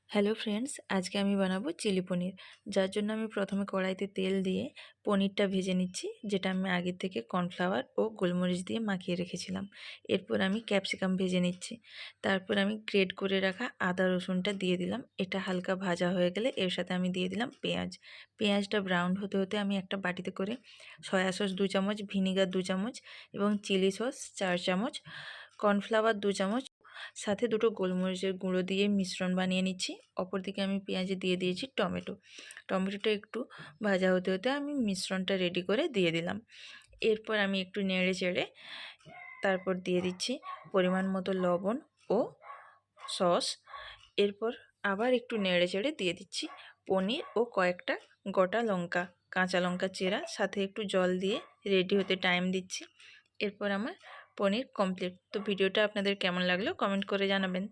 Hello friends, আজকে আমি বানাবো চিলি পনির। যার জন্য আমি প্রথমে কড়াইতে তেল দিয়ে পনিরটা ভেজে নিচ্ছি, যেটা আমি আগে থেকে কর্নফ্লাওয়ার ও গোলমরিচ দিয়ে মাখিয়ে রেখেছিলাম। এরপর আমি ক্যাপসিকাম ভেজে নিচ্ছি। তারপর আমি গ্রেট করে রাখা আদা রসুনটা দিয়ে দিলাম। এটা হালকা ভাজা হয়ে গেলে এর সাথে আমি দিয়ে দিলাম পেঁয়াজ। পেঁয়াজটা ব্রাউন হতে হতে আমি একটা বাটিতে করে সয়া সস 2 চামচ, ভিনিগার 2 চামচ এবং চিলি সস 4 চামচ, কর্নফ্লাওয়ার 2 চামচ, সাথে দুটো গোলমরিচের গুঁড়ো দিয়ে মিশ্রণ বানিয়ে নিচ্ছি। অপরদিকে আমি পেঁয়াজে দিয়ে দিয়েছি টমেটো। টমেটোটা একটু ভাজা হতে হতে আমি মিশ্রণটা রেডি করে দিয়ে দিলাম। এরপর আমি একটু নেড়ে চেড়ে তারপর দিয়ে দিচ্ছি পরিমাণ মতো লবণ ও সস। এরপর আবার একটু নেড়ে চেড়ে দিয়ে দিচ্ছি পনির ও কয়েকটা গোটা লঙ্কা, কাঁচা লঙ্কা চেরা, সাথে একটু জল দিয়ে রেডি হতে টাইম দিচ্ছি। এরপর আমার পনির কমপ্লিট। তো ভিডিওটা আপনাদের কেমন লাগলো কমেন্ট করে জানাবেন।